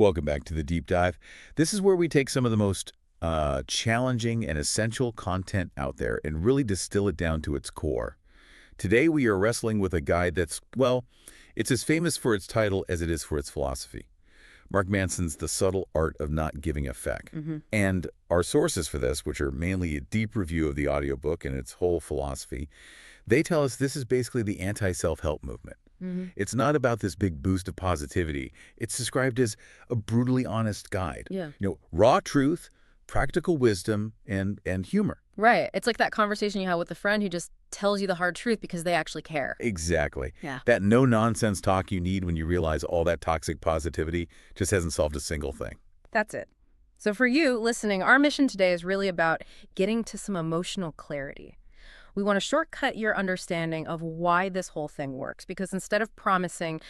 Welcome back to the Deep Dive. This is where we take some of the most challenging and essential content out there and really distill it down to its core. Today we are wrestling with a guide that's, well, it's as famous for its title as it is for its philosophy. Mark Manson's The Subtle Art of Not Giving a Feck. And our sources for this, which are mainly a deep review of the audiobook and its whole philosophy, they tell us this is basically the anti-self-help movement. It's not about this big boost of positivity. It's described as a brutally honest guide. Raw truth, practical wisdom, and humor. Right. It's like that conversation you have with a friend who just tells you the hard truth because they actually care. Exactly. Yeah. That no-nonsense talk you need when you realize all that toxic positivity just hasn't solved a single thing. That's it. So for you listening, our mission today is really about getting to some emotional clarity. We want to shortcut your understanding of why this whole thing works, because instead of promising,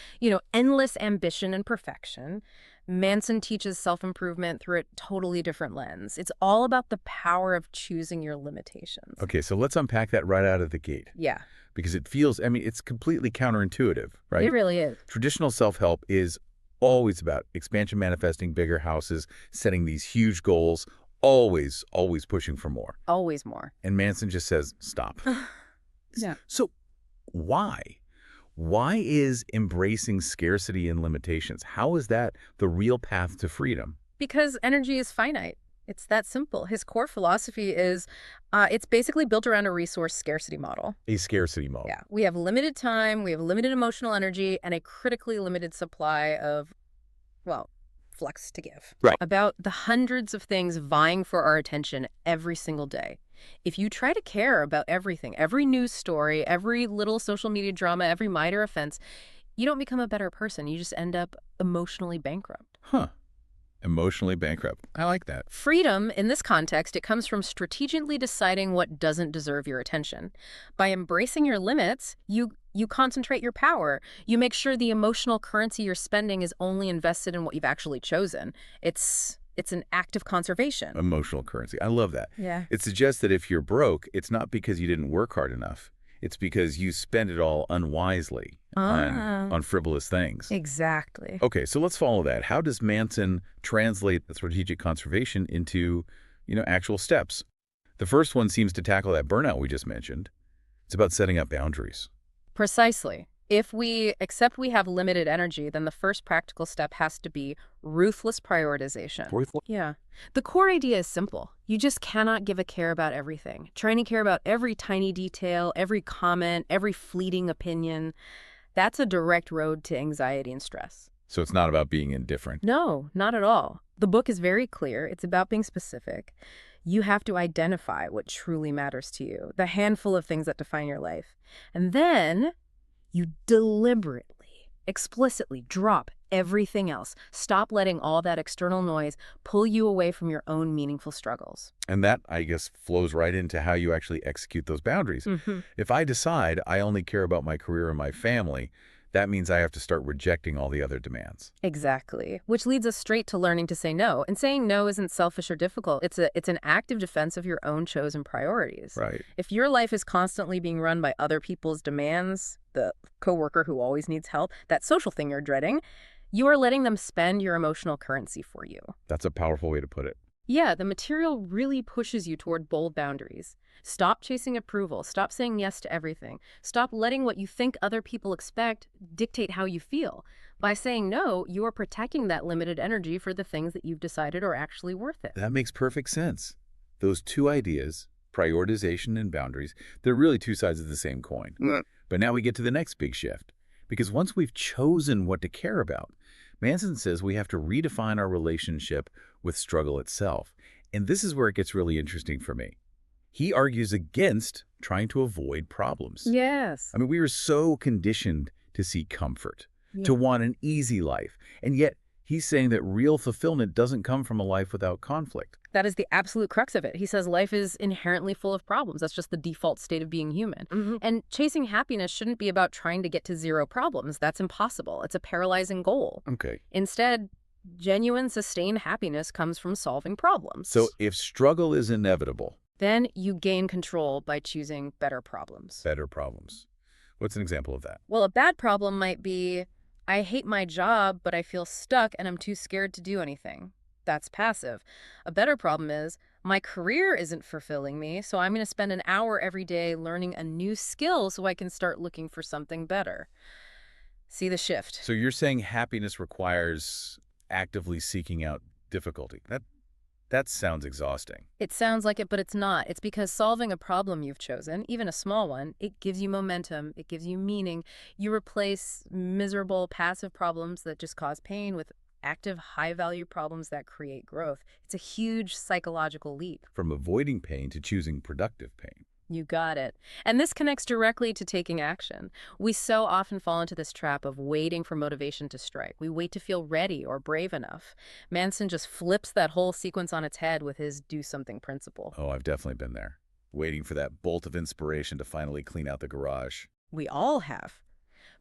endless ambition and perfection, Manson teaches self-improvement through a totally different lens. It's all about the power of choosing your limitations. Okay, so let's unpack that right out of the gate. Yeah. Because it feels, it's completely counterintuitive, right? It really is. Traditional self-help is always about expansion, manifesting bigger houses, setting these huge goals, always pushing for more. Always more. And Manson just says, stop. Yeah. So why? Why is embracing scarcity and limitations? How is that the real path to freedom? Because energy is finite. It's that simple. His core philosophy is, it's basically built around a resource scarcity model. A scarcity model. Yeah. We have limited time, we have limited emotional energy, and a critically limited supply of, flux to give. Right. About the hundreds of things vying for our attention every single day. If you try to care about everything, every news story, every little social media drama, every minor offense, you don't become a better person. You just end up emotionally bankrupt. Emotionally bankrupt. I like that. Freedom, in this context, it comes from strategically deciding what doesn't deserve your attention. By embracing your limits, you concentrate your power. You make sure the emotional currency you're spending is only invested in what you've actually chosen. It's an act of conservation. Emotional currency. I love that. Yeah. It suggests that if you're broke, it's not because you didn't work hard enough. It's because you spend it all unwisely on frivolous things. Exactly. Okay, so let's follow that. How does Manson translate the strategic conservation into, actual steps? The first one seems to tackle that burnout we just mentioned. It's about setting up boundaries. Precisely. If we accept we have limited energy, then the first practical step has to be ruthless prioritization. Yeah. The core idea is simple. You just cannot give a care about everything. Trying to care about every tiny detail, every comment, every fleeting opinion, that's a direct road to anxiety and stress. So it's not about being indifferent. No, not at all. The book is very clear. It's about being specific. You have to identify what truly matters to you, the handful of things that define your life. And then you deliberately, explicitly drop everything else. Stop letting all that external noise pull you away from your own meaningful struggles. And that, I guess, flows right into how you actually execute those boundaries. If I decide I only care about my career and my family, that means I have to start rejecting all the other demands. Exactly. Which leads us straight to learning to say no. And saying no isn't selfish or difficult. It's an active defense of your own chosen priorities. Right. If your life is constantly being run by other people's demands, the coworker who always needs help, that social thing you're dreading, you are letting them spend your emotional currency for you. That's a powerful way to put it. Yeah, the material really pushes you toward bold boundaries. Stop chasing approval. Stop saying yes to everything. Stop letting what you think other people expect dictate how you feel. By saying no, you are protecting that limited energy for the things that you've decided are actually worth it. That makes perfect sense. Those two ideas, prioritization and boundaries, they're really two sides of the same coin. But now we get to the next big shift. Because once we've chosen what to care about, Manson says we have to redefine our relationship with struggle itself. And this is where it gets really interesting for me. He argues against trying to avoid problems. Yes. We are so conditioned to seek comfort, to want an easy life. And yet he's saying that real fulfillment doesn't come from a life without conflict. That is the absolute crux of it. He says life is inherently full of problems. That's just the default state of being human. And chasing happiness shouldn't be about trying to get to zero problems. That's impossible. It's a paralyzing goal. Okay. Instead, genuine, sustained happiness comes from solving problems. So if struggle is inevitable, then you gain control by choosing better problems. Better problems. What's an example of that? Well, a bad problem might be, I hate my job, but I feel stuck and I'm too scared to do anything. That's passive. A better problem is my career isn't fulfilling me, so I'm going to spend an hour every day learning a new skill so I can start looking for something better. See the shift? So you're saying happiness requires actively seeking out difficulty. That sounds exhausting. It sounds like it, but it's not. It's because solving a problem you've chosen, even a small one, it gives you momentum, it gives you meaning. You replace miserable, passive problems that just cause pain with active, high-value problems that create growth. It's a huge psychological leap. From avoiding pain to choosing productive pain. You got it. And this connects directly to taking action. We so often fall into this trap of waiting for motivation to strike. We wait to feel ready or brave enough. Manson just flips that whole sequence on its head with his do something principle. Oh, I've definitely been there. Waiting for that bolt of inspiration to finally clean out the garage. We all have.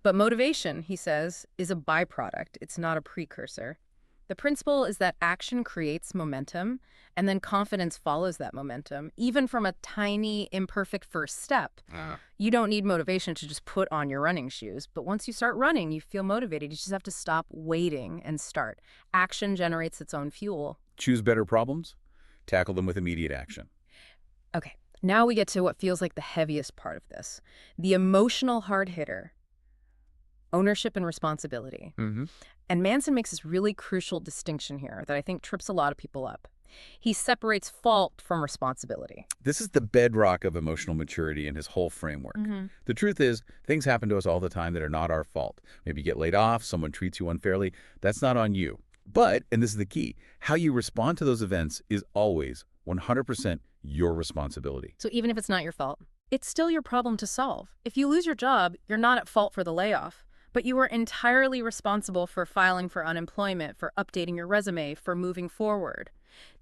But motivation, he says, is a byproduct. It's not a precursor. The principle is that action creates momentum, and then confidence follows that momentum, even from a tiny, imperfect first step. You don't need motivation to just put on your running shoes, but once you start running, you feel motivated. You just have to stop waiting and start. Action generates its own fuel. Choose better problems, tackle them with immediate action. Okay, now we get to what feels like the heaviest part of this, the emotional hard hitter. Ownership and responsibility. And Manson makes this really crucial distinction here that I think trips a lot of people up. He separates fault from responsibility. This is the bedrock of emotional maturity in his whole framework. The truth is, things happen to us all the time that are not our fault. Maybe you get laid off, someone treats you unfairly. That's not on you. But, and this is the key, how you respond to those events is always 100% your responsibility. So even if it's not your fault, it's still your problem to solve. If you lose your job, you're not at fault for the layoff. But you are entirely responsible for filing for unemployment, for updating your resume, for moving forward.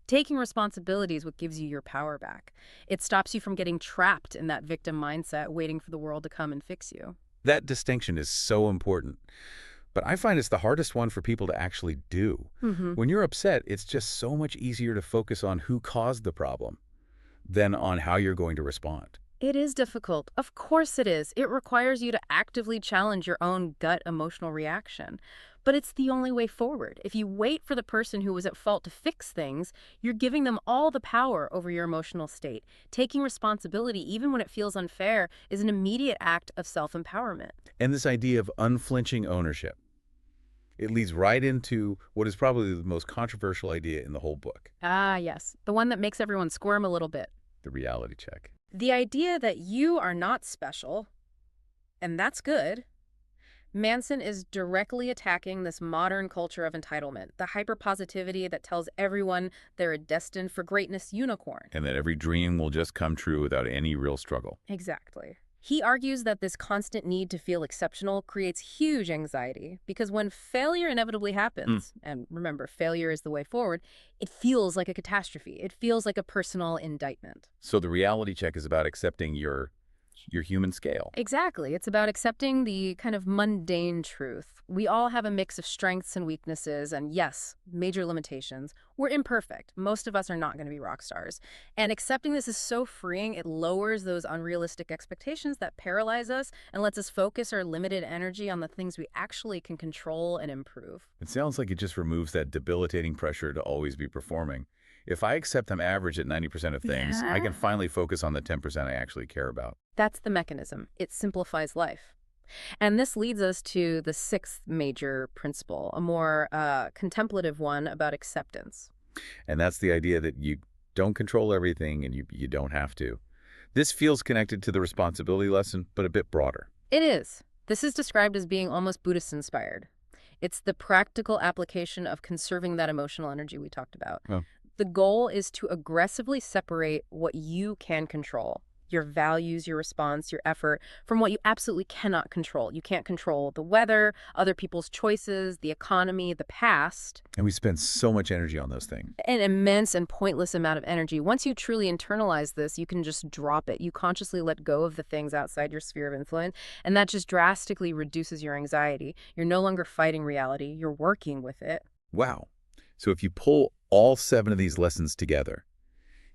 Taking responsibility is what gives you your power back. It stops you from getting trapped in that victim mindset, waiting for the world to come and fix you. That distinction is so important. But I find it's the hardest one for people to actually do. When you're upset, it's just so much easier to focus on who caused the problem than on how you're going to respond. It is difficult. Of course it is. It requires you to actively challenge your own gut emotional reaction. But it's the only way forward. If you wait for the person who was at fault to fix things, you're giving them all the power over your emotional state. Taking responsibility, even when it feels unfair, is an immediate act of self-empowerment. And this idea of unflinching ownership, it leads right into what is probably the most controversial idea in the whole book. Ah, yes. The one that makes everyone squirm a little bit. The reality check. The idea that you are not special, and that's good. Manson is directly attacking this modern culture of entitlement, the hyperpositivity that tells everyone they're a destined for greatness unicorn. And that every dream will just come true without any real struggle. Exactly. He argues that this constant need to feel exceptional creates huge anxiety because when failure inevitably happens, and remember, failure is the way forward, it feels like a catastrophe. It feels like a personal indictment. So the reality check is about accepting your human scale. Exactly. It's about accepting the kind of mundane truth. We all have a mix of strengths and weaknesses, and yes, major limitations. We're imperfect. Most of us are not going to be rock stars. And accepting this is so freeing, it lowers those unrealistic expectations that paralyze us and lets us focus our limited energy on the things we actually can control and improve. It sounds like it just removes that debilitating pressure to always be performing. If I accept I'm average at 90% of things, I can finally focus on the 10% I actually care about. That's the mechanism. It simplifies life. And this leads us to the sixth major principle, a more contemplative one about acceptance. And that's the idea that you don't control everything and you don't have to. This feels connected to the responsibility lesson, but a bit broader. It is. This is described as being almost Buddhist-inspired. It's the practical application of conserving that emotional energy we talked about. Oh. The goal is to aggressively separate what you can control, your values, your response, your effort, from what you absolutely cannot control. You can't control the weather, other people's choices, the economy, the past. And we spend so much energy on those things. An immense and pointless amount of energy. Once you truly internalize this, you can just drop it. You consciously let go of the things outside your sphere of influence, and that just drastically reduces your anxiety. You're no longer fighting reality. You're working with it. Wow. So if you pull all 7 of these lessons together,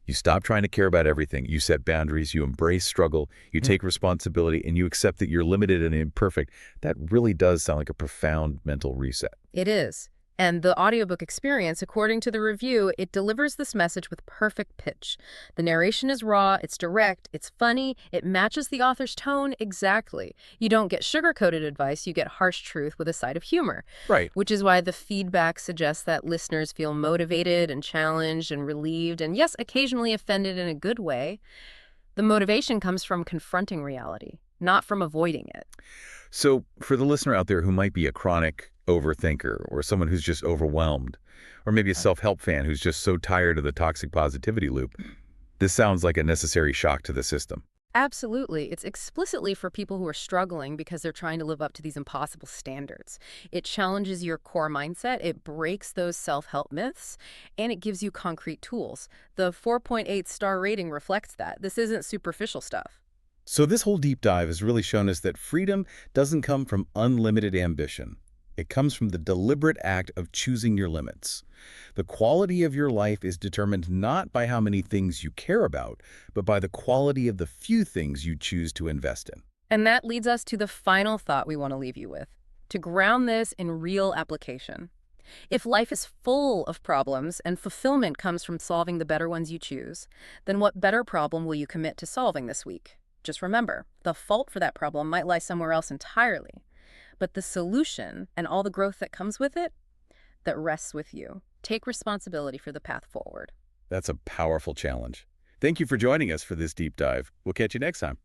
You stop trying to care about everything. You set boundaries, you embrace struggle, you Mm. take responsibility, and you accept that you're limited and imperfect. That really does sound like a profound mental reset. It is. And the audiobook experience, according to the review, it delivers this message with perfect pitch. The narration is raw, it's direct, it's funny, it matches the author's tone exactly. You don't get sugar-coated advice, you get harsh truth with a side of humor, Right. which is why the feedback suggests that listeners feel motivated and challenged and relieved and, yes, occasionally offended in a good way. The motivation comes from confronting reality, not from avoiding it. So for the listener out there who might be a chronic overthinker or someone who's just overwhelmed, or maybe a self-help fan who's just so tired of the toxic positivity loop, this sounds like a necessary shock to the system. Absolutely. It's explicitly for people who are struggling because they're trying to live up to these impossible standards. It challenges your core mindset, it breaks those self-help myths, and it gives you concrete tools. The 4.8-star rating reflects that. This isn't superficial stuff. So this whole deep dive has really shown us that freedom doesn't come from unlimited ambition. It comes from the deliberate act of choosing your limits. The quality of your life is determined not by how many things you care about, but by the quality of the few things you choose to invest in. And that leads us to the final thought we want to leave you with, to ground this in real application. If life is full of problems and fulfillment comes from solving the better ones you choose, then what better problem will you commit to solving this week? Just remember, the fault for that problem might lie somewhere else entirely, but the solution and all the growth that comes with it, that rests with you. Take responsibility for the path forward. That's a powerful challenge. Thank you for joining us for this deep dive. We'll catch you next time.